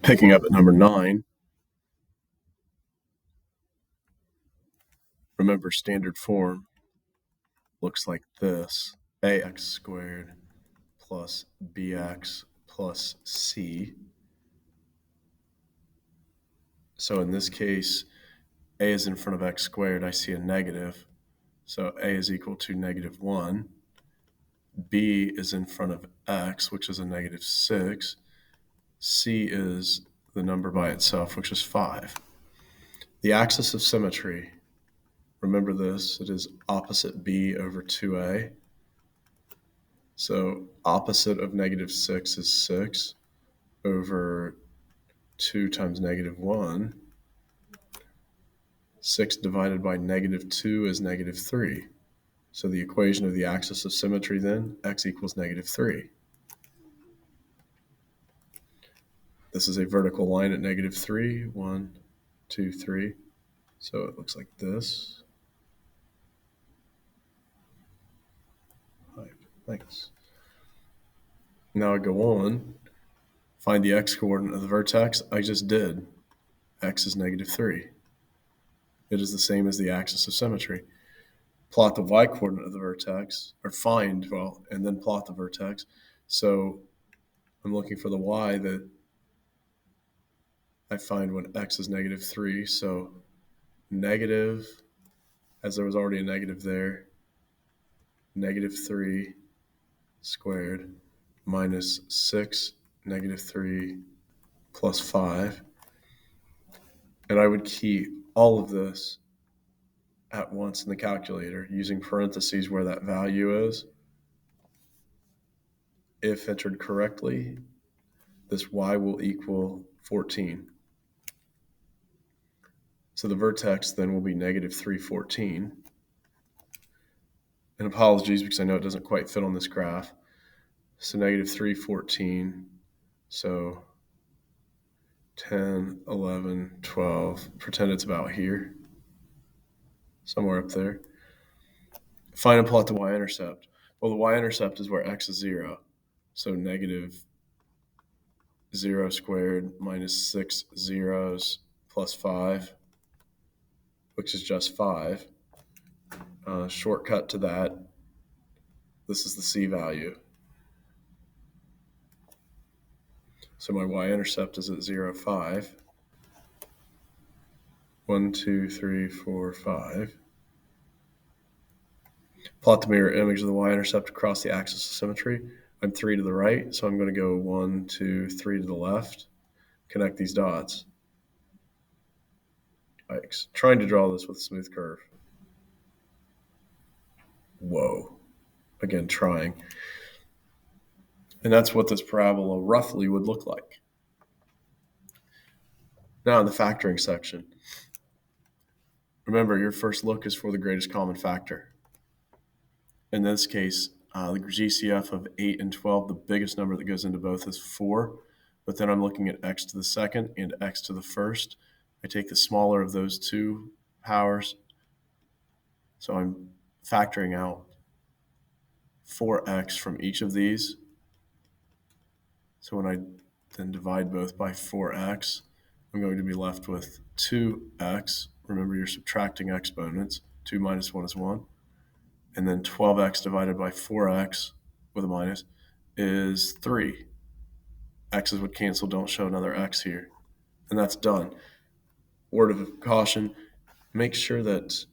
Picking up at number 9, remember standard form looks like this: ax squared plus bx plus c. So in this case, a is in front of x squared. I see a negative, so a is equal to -1. B is in front of x, which is a -6. C is the number by itself, which is 5. The axis of symmetry, remember this, it is opposite b over 2a. So opposite of -6 is 6 over 2 times -1. 6 divided by -2 is -3. So the equation of the axis of symmetry then, x equals -3. This is a vertical line at -3. 1, 2, 3. So it looks like this. Thanks. Now I go on, find the x coordinate of the vertex. I just did. X is -3. It is the same as the axis of symmetry. Plot the y coordinate of the vertex, or find, and then plot the vertex. So I'm looking for the y that I find when x is -3. So negative, as there was already a negative there, -3 squared minus 6, -3 plus 5. And I would key all of this at once in the calculator using parentheses where that value is. If entered correctly, this y will equal 14. So the vertex then will be -3, 14. And apologies because I know it doesn't quite fit on this graph. So -3, 14. So 10, 11, 12. Pretend it's about here, somewhere up there. Find and plot the y-intercept. Well, the y-intercept is where x is 0. So -0 squared minus 6 zeros plus 5, which is just 5. Shortcut to that, this is the c value. So my y-intercept is at 0, 5. 1, 2, 3, 4, 5. Plot the mirror image of the y-intercept across the axis of symmetry. I'm 3 to the right, so I'm going to go 1, 2, 3 to the left. Connect these dots. Yikes. Trying to draw this with a smooth curve. Whoa. Again, trying. And that's what this parabola roughly would look like. Now in the factoring section, remember your first look is for the greatest common factor. In this case, the GCF of 8 and 12, the biggest number that goes into both is 4, but then I'm looking at x to the second and x to the first. I take the smaller of those two powers, so I'm factoring out 4x from each of these. So when I then divide both by 4x, I'm going to be left with 2x. Remember, you're subtracting exponents. 2 minus 1 is 1. And then 12x divided by 4x with a minus is 3. X's would cancel, don't show another x here. And that's done. Word of caution, make sure that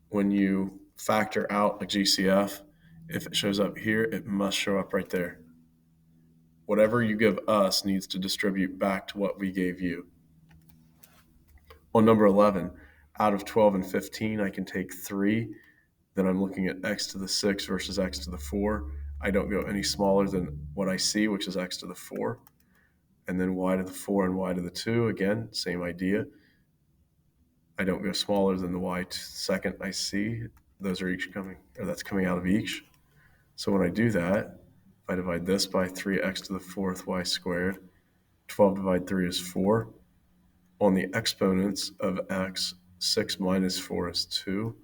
when you factor out a GCF, if it shows up here, it must show up right there. Whatever you give us needs to distribute back to what we gave you. On number 11, out of 12 and 15, I can take 3. Then I'm looking at x to the 6 versus x to the 4. I don't go any smaller than what I see, which is x to the 4. And then y to the 4 and y to the 2. Again, same idea. I don't go smaller than the y second I see. Those are each coming, or that's coming out of each. So when I do that, if I divide this by 3x to the 4th y squared, 12 divided 3 is 4. On the exponents of x, 6 minus 4 is 2.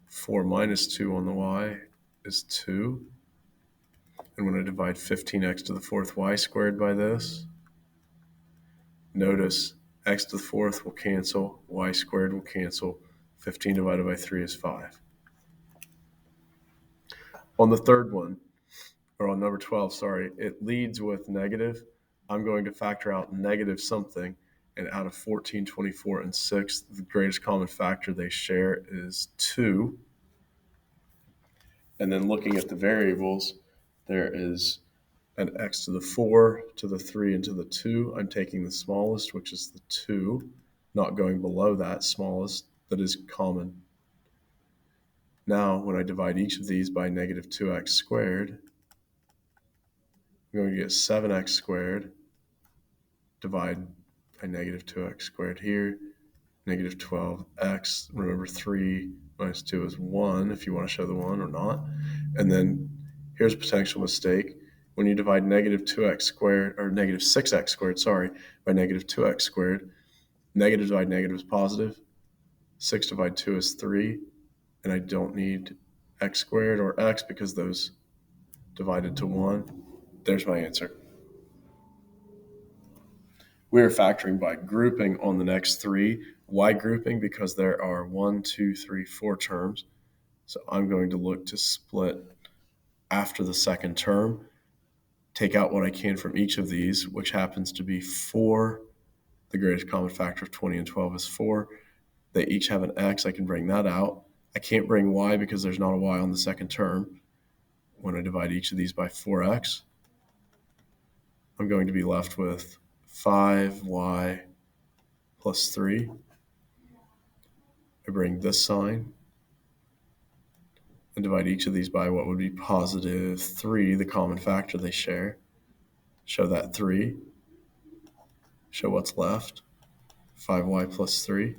4 minus 2 on the y is 2. And when I divide 15x to the 4th y squared by this, Notice x to the fourth will cancel, y squared will cancel. 15 divided by 3 is 5. On the third one, or on number 12, sorry, it leads with negative. I'm going to factor out negative something, and out of 14, 24, and 6, the greatest common factor they share is 2. And then looking at the variables, there is an x to the 4, to the 3, and to the 2. I'm taking the smallest, which is the 2, not going below that smallest that is common. Now, when I divide each of these by negative 2x squared, I'm going to get 7x squared, divide by negative 2x squared here, negative 12x. Remember, 3 minus 2 is 1, if you want to show the 1 or not. And then here's a potential mistake. When you divide negative 2x squared, or negative 6x squared, by negative 2x squared, negative divided negative is positive. 6 divided 2 is 3. And I don't need x squared or x because those divided to 1. There's my answer. We are factoring by grouping on the next 3. Why grouping? Because there are 1, 2, 3, 4 terms. So I'm going to look to split after the second term, take out what I can from each of these, which happens to be 4. The greatest common factor of 20 and 12 is 4. They each have an x. I can bring that out. I can't bring y because there's not a y on the second term. When I divide each of these by 4x, I'm going to be left with 5y plus 3. I bring this sign and divide each of these by what would be positive 3, the common factor they share. Show that 3. Show what's left, 5y plus 3.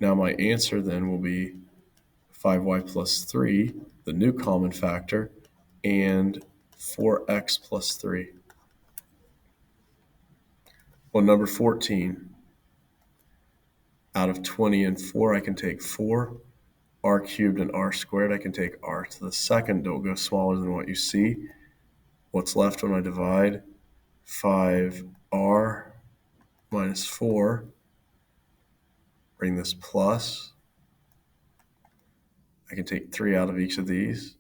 Now my answer then will be 5y plus 3, the new common factor, and 4x plus 3. On number 14, out of 20 and 4, I can take 4. R cubed and r squared, I can take r to the second. Don't go smaller than what you see. What's left when I divide? 5r minus 4. Bring this plus. I can take 3 out of each of these.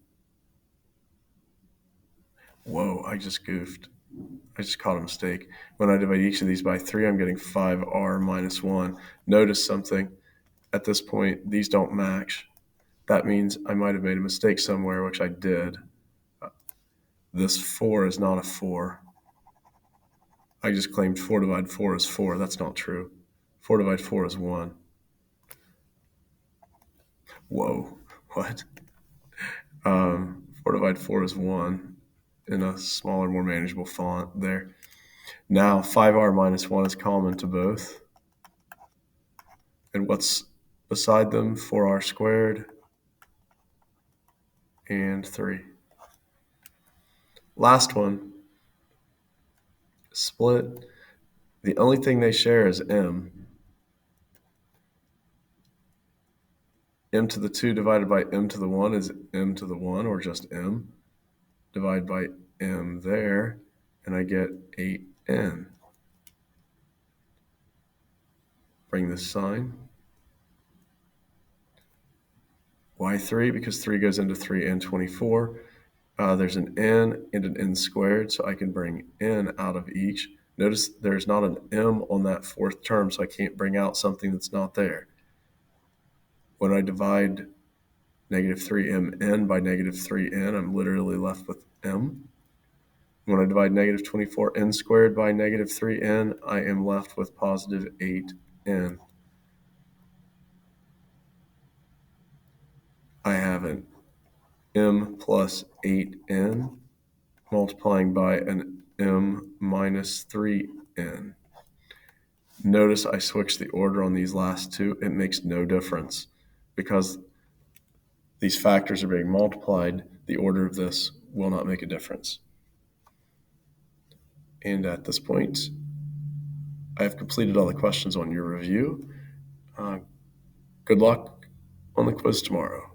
Whoa, I just goofed. I just caught a mistake. When I divide each of these by 3, I'm getting 5r minus 1. Notice something. At this point, these don't match. That means I might have made a mistake somewhere, which I did. This 4 is not a 4. I just claimed 4 divided 4 is 4. That's not true. 4 divided 4 is 1. Whoa, what? 4 divided 4 is 1 in a smaller, more manageable font there. Now, 5r minus 1 is common to both. And what's beside them? 4r squared and 3. Last one, split. The only thing they share is m. M to the 2 divided by m to the 1 is m to the 1, or just m. Divide by m there, and I get 8n. Bring this sign. Why 3? Because 3 goes into 3 and 24. There's an n and an n squared, so I can bring n out of each. Notice there's not an m on that fourth term, so I can't bring out something that's not there. When I divide negative 3mn by negative 3n, I'm literally left with m. When I divide negative 24n squared by negative 3n, I am left with positive 8n. I have an m plus 8n multiplying by an m minus 3n. Notice I switched the order on these last two. It makes no difference because these factors are being multiplied. The order of this will not make a difference. And at this point, I have completed all the questions on your review. Good luck on the quiz tomorrow.